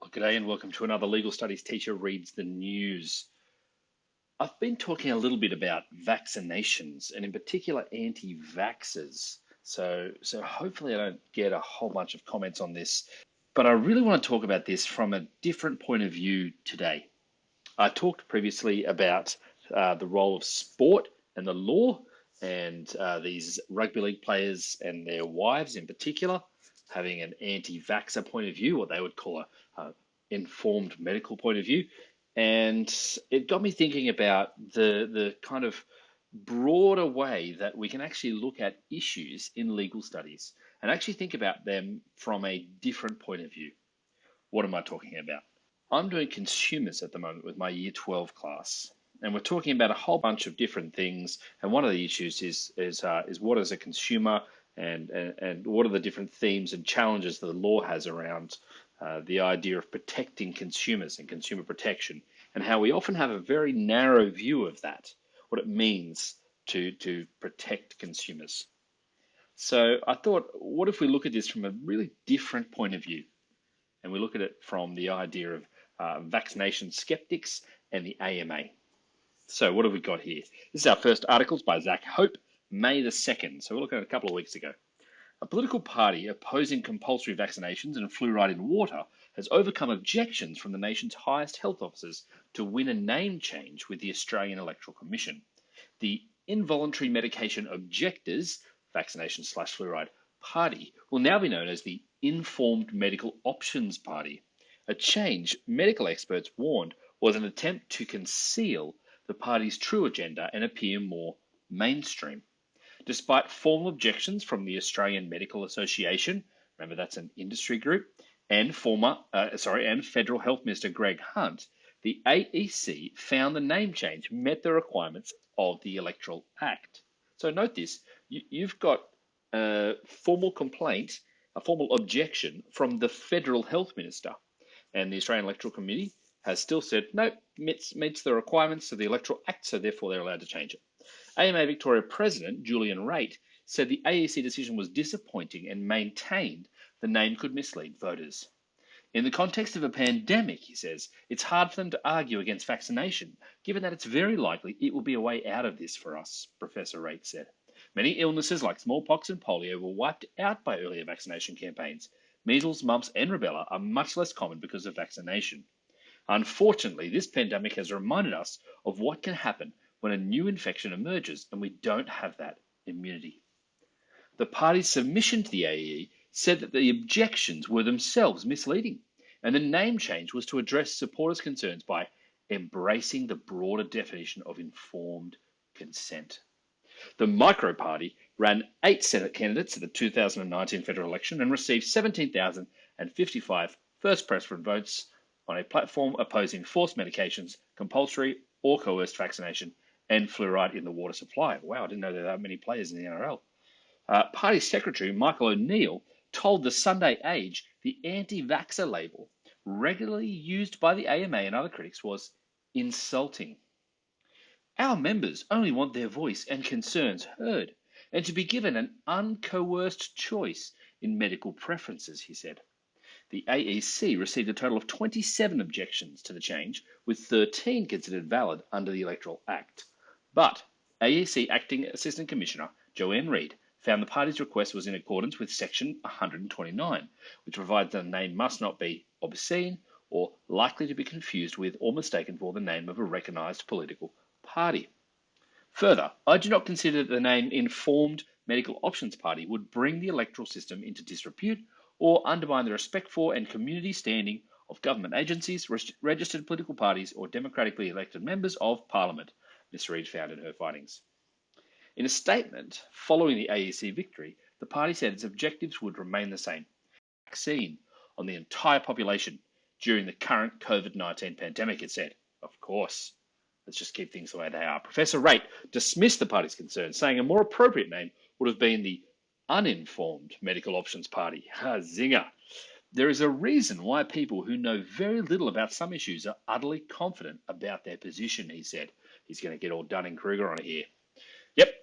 Well, g'day and welcome to another Legal Studies Teacher Reads the News. I've been talking a little bit about vaccinations and in particular anti-vaxxers. So hopefully I don't get a whole bunch of comments on this, but I really want to talk about this from a different point of view today. I talked previously about the role of sport and the law and these rugby league players and their wives in particular having an anti-vaxxer point of view, what they would call a informed medical point of view. And it got me thinking about the kind of broader way that we can actually look at issues in legal studies and actually think about them from a different point of view. What am I talking about? I'm doing consumers at the moment with my Year 12 class, and we're talking about a whole bunch of different things. And one of the issues is what is a consumer, and what are the different themes and challenges that the law has around the idea of protecting consumers and consumer protection, and how we often have a very narrow view of that, what it means to protect consumers. So I thought, what if we look at this from a really different point of view? And we look at it from the idea of vaccination skeptics and the AMA. So what have we got here? This is our first articles by Zach Hope, May the 2nd. So we're looking at a couple of weeks ago. A political party opposing compulsory vaccinations and fluoride in water has overcome objections from the nation's highest health officers to win a name change with the Australian Electoral Commission. The Involuntary Medication Objectors, vaccination/fluoride party, will now be known as the Informed Medical Options Party, a change medical experts warned was an attempt to conceal the party's true agenda and appear more mainstream. Despite formal objections from the Australian Medical Association, remember that's an industry group, and Federal Health Minister Greg Hunt, the AEC found the name change met the requirements of the Electoral Act. So note this, you've got a formal complaint, a formal objection from the Federal Health Minister, and the Australian Electoral Committee has still said, nope, meets the requirements of the Electoral Act, so therefore they're allowed to change it. AMA Victoria President Julian Raitt said the AEC decision was disappointing and maintained the name could mislead voters. In the context of a pandemic, he says, it's hard for them to argue against vaccination, given that it's very likely it will be a way out of this for us, Professor Raitt said. Many illnesses like smallpox and polio were wiped out by earlier vaccination campaigns. Measles, mumps, and rubella are much less common because of vaccination. Unfortunately, this pandemic has reminded us of what can happen when a new infection emerges and we don't have that immunity. The party's submission to the AE said that the objections were themselves misleading, and the name change was to address supporters' concerns by embracing the broader definition of informed consent. The Micro Party ran 8 Senate candidates at the 2019 federal election and received 17,055 first preference votes on a platform opposing forced medications, compulsory or coerced vaccination, and fluoride in the water supply. Wow, I didn't know there were that many players in the NRL. Party Secretary Michael O'Neill told the Sunday Age the anti-vaxxer label, regularly used by the AMA and other critics, was insulting. Our members only want their voice and concerns heard and to be given an uncoerced choice in medical preferences, he said. The AEC received a total of 27 objections to the change, with 13 considered valid under the Electoral Act. But AEC Acting Assistant Commissioner Joanne Reid found the party's request was in accordance with Section 129, which provides that the name must not be obscene or likely to be confused with or mistaken for the name of a recognised political party. Further, I do not consider that the name Informed Medical Options Party would bring the electoral system into disrepute or undermine the respect for and community standing of government agencies, registered political parties, or democratically elected members of Parliament, Ms. Reid found in her findings. In a statement following the AEC victory, the party said its objectives would remain the same: vaccine on the entire population during the current COVID-19 pandemic, it said. Of course. Let's just keep things the way they are. Professor Raitt dismissed the party's concerns, saying a more appropriate name would have been the Uninformed Medical Options Party. Zinger. There is a reason why people who know very little about some issues are utterly confident about their position, he said. He's going to get all Dunning-Kruger on it here. Yep,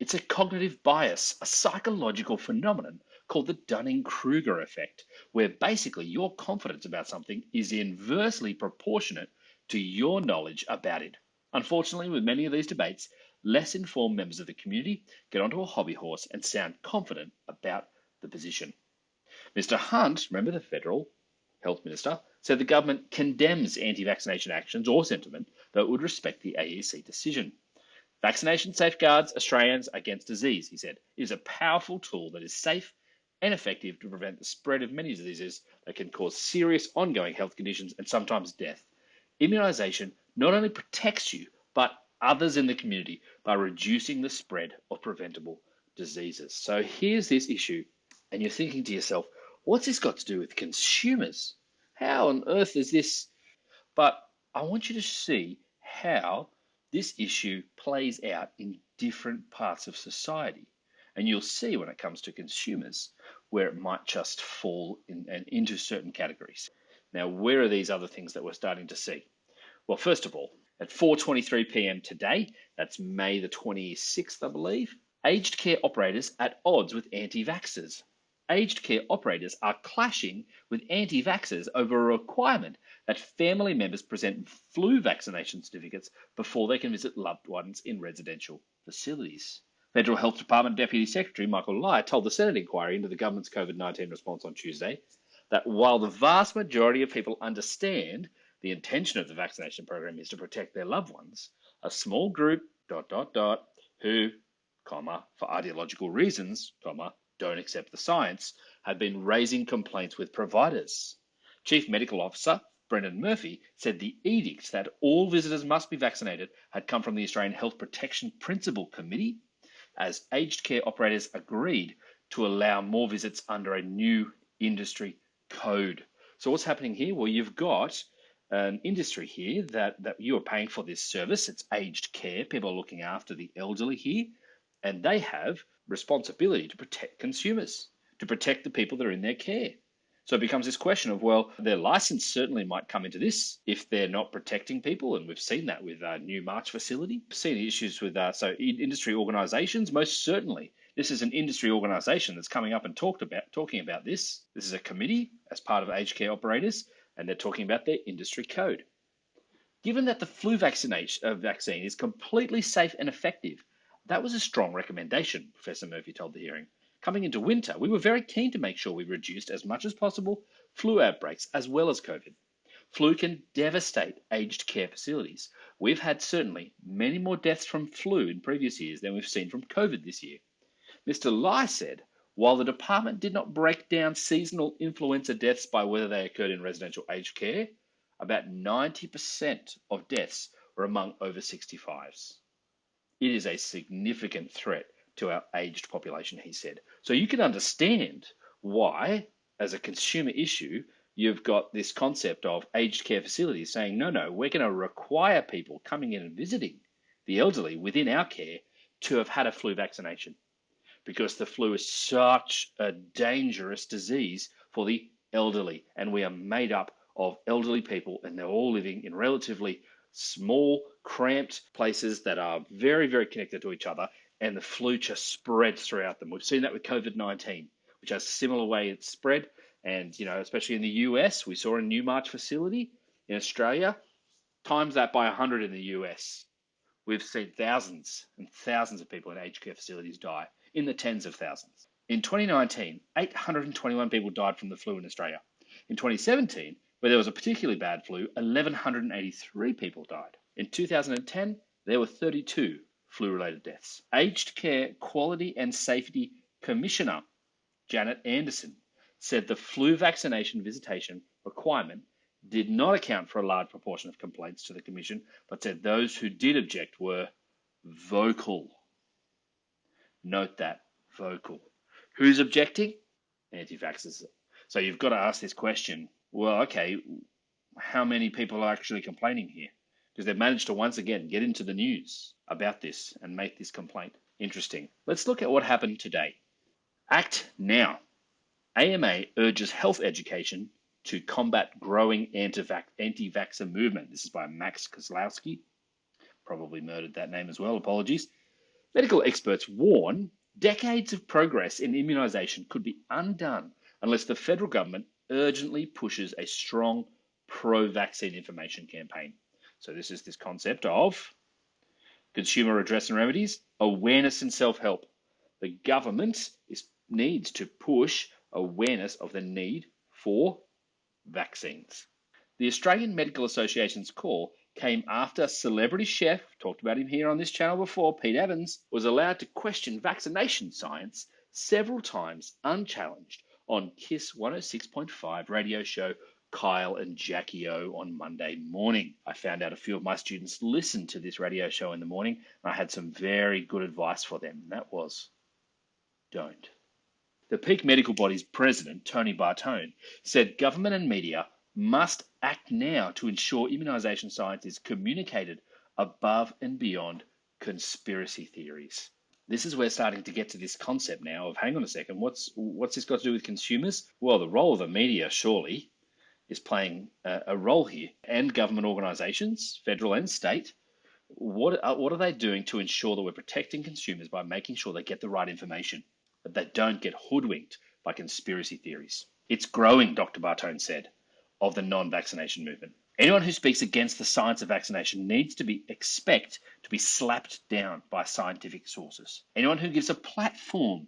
it's a cognitive bias, a psychological phenomenon called the Dunning-Kruger effect, where basically your confidence about something is inversely proportionate to your knowledge about it. Unfortunately, with many of these debates, less informed members of the community get onto a hobby horse and sound confident about the position. Mr. Hunt, remember the federal health minister, said the government condemns anti-vaccination actions or sentiment that would respect the AEC decision. Vaccination safeguards Australians against disease, he said. It is a powerful tool that is safe and effective to prevent the spread of many diseases that can cause serious ongoing health conditions and sometimes death. Immunisation not only protects you, but others in the community by reducing the spread of preventable diseases. So here's this issue, and you're thinking to yourself, what's this got to do with consumers? How on earth is this? But I want you to see how this issue plays out in different parts of society. And you'll see when it comes to consumers where it might just fall into certain categories. Now, where are these other things that we're starting to see? Well, first of all, at 4:23 p.m. today, that's May the 26th, I believe, aged care operators at odds with anti-vaxxers. Aged care operators are clashing with anti-vaxxers over a requirement that family members present flu vaccination certificates before they can visit loved ones in residential facilities. Federal Health Department Deputy Secretary Michael Lai told the Senate inquiry into the government's COVID-19 response on Tuesday that while the vast majority of people understand the intention of the vaccination program is to protect their loved ones, a small group, who, for ideological reasons, don't accept the science, have been raising complaints with providers. Chief Medical Officer Brendan Murphy said the edict that all visitors must be vaccinated had come from the Australian Health Protection Principle Committee, as aged care operators agreed to allow more visits under a new industry code. So what's happening here? Well, you've got an industry here that you are paying for this service. It's aged care. People are looking after the elderly here, and they have responsibility to protect consumers, to protect the people that are in their care. So it becomes this question of, well, their license certainly might come into this if they're not protecting people, and we've seen that with New March facility. We've seen issues with industry organisations. Most certainly, this is an industry organisation that's coming up and talking about this. This is a committee as part of aged care operators, and they're talking about their industry code. Given that the flu vaccine is completely safe and effective, that was a strong recommendation, Professor Murphy told the hearing. Coming into winter, we were very keen to make sure we reduced as much as possible flu outbreaks as well as COVID. Flu can devastate aged care facilities. We've had certainly many more deaths from flu in previous years than we've seen from COVID this year. Mr. Lai said, while the department did not break down seasonal influenza deaths by whether they occurred in residential aged care, about 90% of deaths were among over 65s. It is a significant threat to our aged population, he said. So you can understand why, as a consumer issue, you've got this concept of aged care facilities saying, no, we're going to require people coming in and visiting the elderly within our care to have had a flu vaccination, because the flu is such a dangerous disease for the elderly. And we are made up of elderly people, and they're all living in relatively small, cramped places that are very, very connected to each other, and the flu just spreads throughout them. We've seen that with COVID-19, which has a similar way it's spread. And, especially in the US, we saw a New March facility in Australia, times that by 100 in the US. We've seen thousands and thousands of people in aged care facilities die, in the tens of thousands. In 2019, 821 people died from the flu in Australia. In 2017, where there was a particularly bad flu, 1,183 people died. In 2010, there were 32 flu-related deaths. Aged Care Quality and Safety Commissioner Janet Anderson said the flu vaccination visitation requirement did not account for a large proportion of complaints to the Commission, but said those who did object were vocal. Note that, vocal. Who's objecting? Anti-vaxxers. So you've got to ask this question, well, okay, how many people are actually complaining here? Because they've managed to once again get into the news about this and make this complaint. Interesting. Let's look at what happened today. Act now. AMA urges health education to combat growing anti-vaxxer movement. This is by Max Kozlowski. Probably murdered that name as well. Apologies. Medical experts warn Decades of progress in immunisation could be undone unless the federal government urgently pushes a strong pro-vaccine information campaign. So this is this concept of consumer redress and remedies, awareness and self-help. The government needs to push awareness of the need for vaccines. The Australian Medical Association's call came after celebrity chef, talked about him here on this channel before, Pete Evans, was allowed to question vaccination science several times unchallenged on KIIS 106.5 radio show Kyle and Jackie O on Monday morning. I found out a few of my students listened to this radio show in the morning, and I had some very good advice for them, and that was, don't. The peak medical body's president, Tony Bartone, said government and media must act now to ensure immunisation science is communicated above and beyond conspiracy theories. This is where we're starting to get to this concept now of, hang on a second, what's this got to do with consumers? Well, the role of the media, surely, is playing a role here. And government organisations, federal and state, what are they doing to ensure that we're protecting consumers by making sure they get the right information, that they don't get hoodwinked by conspiracy theories? It's growing, Dr. Bartone said, of the non-vaccination movement. Anyone who speaks against the science of vaccination needs to expect to be slapped down by scientific sources. Anyone who gives a platform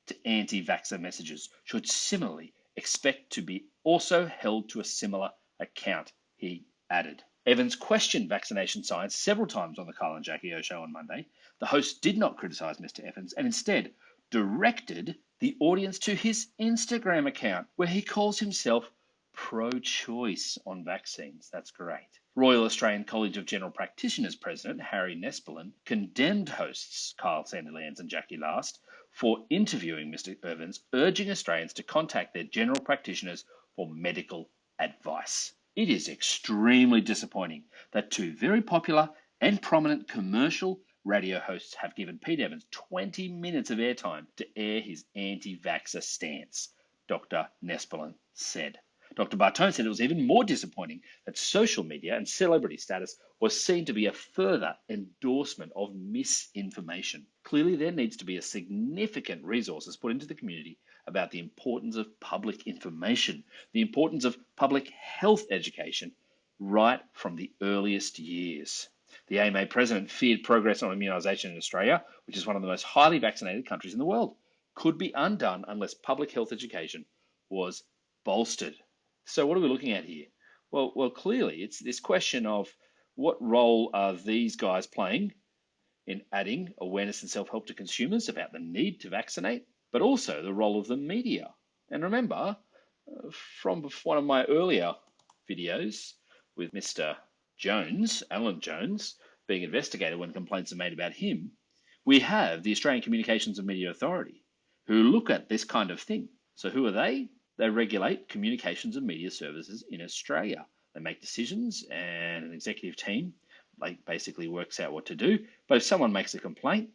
to anti-vaxxer messages should similarly expect to be also held to a similar account, he added. Evans questioned vaccination science several times on the Kyle and Jackie O show on Monday. The host did not criticise Mr. Evans and instead directed the audience to his Instagram account, where he calls himself pro-choice on vaccines. That's great. Royal Australian College of General Practitioners President Harry Nespolon condemned hosts Kyle Sandilands and Jackie Last for interviewing Mr. Evans, urging Australians to contact their general practitioners for medical advice. It is extremely disappointing that two very popular and prominent commercial radio hosts have given Pete Evans 20 minutes of airtime to air his anti-vaxxer stance, Dr. Nespolon said. Dr. Bartone said it was even more disappointing that social media and celebrity status was seen to be a further endorsement of misinformation. Clearly, there needs to be a significant resources put into the community about the importance of public information, the importance of public health education right from the earliest years. The AMA president feared progress on immunisation in Australia, which is one of the most highly vaccinated countries in the world, could be undone unless public health education was bolstered. So what are we looking at here? Well, clearly it's this question of what role are these guys playing in adding awareness and self-help to consumers about the need to vaccinate, but also the role of the media. And remember, from one of my earlier videos with Mr. Jones, Alan Jones, being investigated when complaints are made about him, we have the Australian Communications and Media Authority who look at this kind of thing. So who are they? They regulate communications and media services in Australia. They make decisions and an executive team basically works out what to do. But if someone makes a complaint,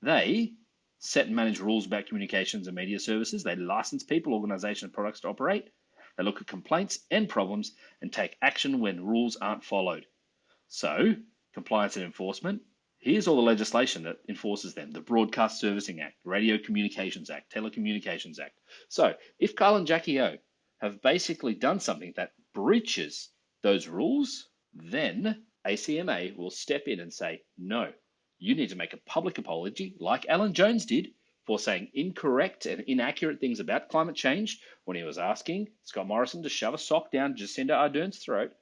they set and manage rules about communications and media services. They license people, organisations, and products to operate. They look at complaints and problems and take action when rules aren't followed. So, compliance and enforcement. Here's all the legislation that enforces them. The Broadcast Servicing Act, Radio Communications Act, Telecommunications Act. So if Kyle and Jackie O have basically done something that breaches those rules, then ACMA will step in and say, no, you need to make a public apology like Alan Jones did for saying incorrect and inaccurate things about climate change when he was asking Scott Morrison to shove a sock down Jacinda Ardern's throat.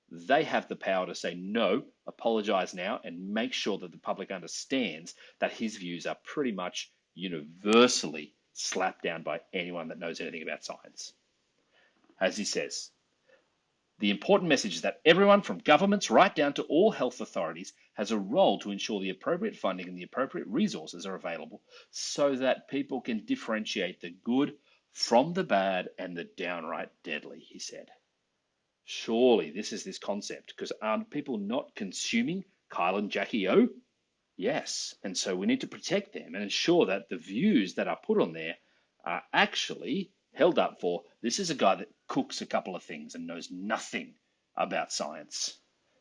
They have the power to say no, apologise now, and make sure that the public understands that his views are pretty much universally slapped down by anyone that knows anything about science. As he says, the important message is that everyone from governments right down to all health authorities has a role to ensure the appropriate funding and the appropriate resources are available so that people can differentiate the good from the bad and the downright deadly, he said. Surely this is this concept, because aren't people not consuming Kyle and Jackie O? Yes, and so we need to protect them and ensure that the views that are put on there are actually held up for, this is a guy that cooks a couple of things and knows nothing about science,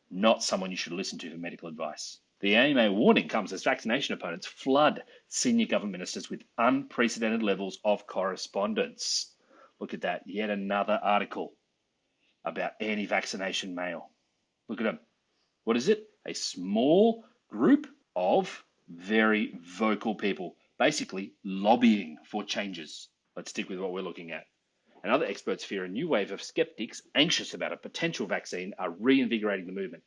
not someone you should listen to for medical advice. The AMA warning comes as vaccination opponents flood senior government ministers with unprecedented levels of correspondence. Look at that, yet another article about anti-vaccination mail. Look at them. What is it? A small group of very vocal people, basically lobbying for changes. Let's stick with what we're looking at. And other experts fear a new wave of skeptics anxious about a potential vaccine are reinvigorating the movement.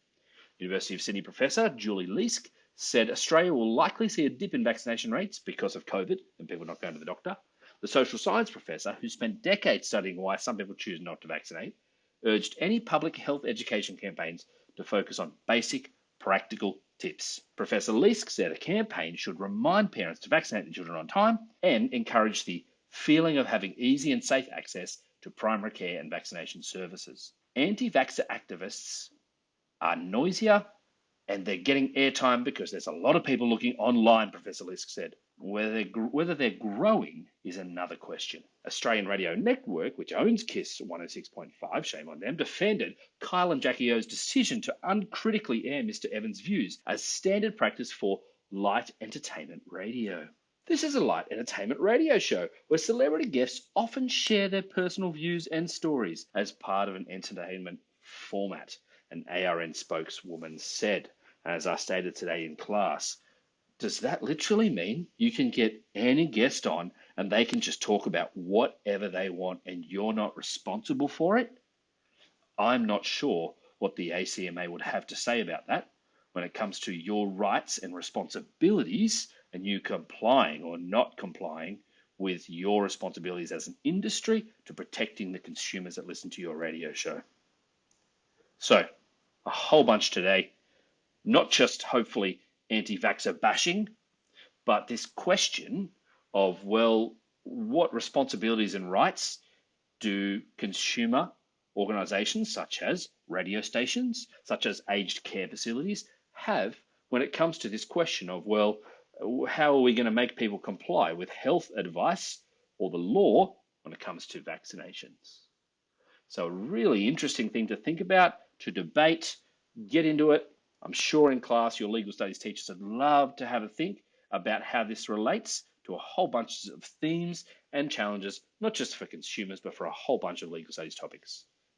University of Sydney professor Julie Leask said Australia will likely see a dip in vaccination rates because of COVID and people not going to the doctor. The social science professor, who spent decades studying why some people choose not to vaccinate, urged any public health education campaigns to focus on basic, practical tips. Professor Leask said a campaign should remind parents to vaccinate their children on time and encourage the feeling of having easy and safe access to primary care and vaccination services. Anti-vaxxer activists are noisier and they're getting airtime because there's a lot of people looking online, Professor Lisk said. Whether they're growing is another question. Australian Radio Network, which owns KIIS 106.5, shame on them, defended Kyle and Jackie O's decision to uncritically air Mr. Evans' views as standard practice for light entertainment radio. This is a light entertainment radio show where celebrity guests often share their personal views and stories as part of an entertainment format, an ARN spokeswoman said. As I stated today in class, does that literally mean you can get any guest on and they can just talk about whatever they want and you're not responsible for it? I'm not sure what the ACMA would have to say about that when it comes to your rights and responsibilities and you complying or not complying with your responsibilities as an industry to protecting the consumers that listen to your radio show. So, a whole bunch today, not just hopefully anti-vaxxer bashing, but this question of, well, what responsibilities and rights do consumer organisations such as radio stations, such as aged care facilities have when it comes to this question of, well, how are we going to make people comply with health advice or the law when it comes to vaccinations? So a really interesting thing to think about, to debate, get into it. I'm sure in class your legal studies teachers would love to have a think about how this relates to a whole bunch of themes and challenges, not just for consumers, but for a whole bunch of legal studies topics.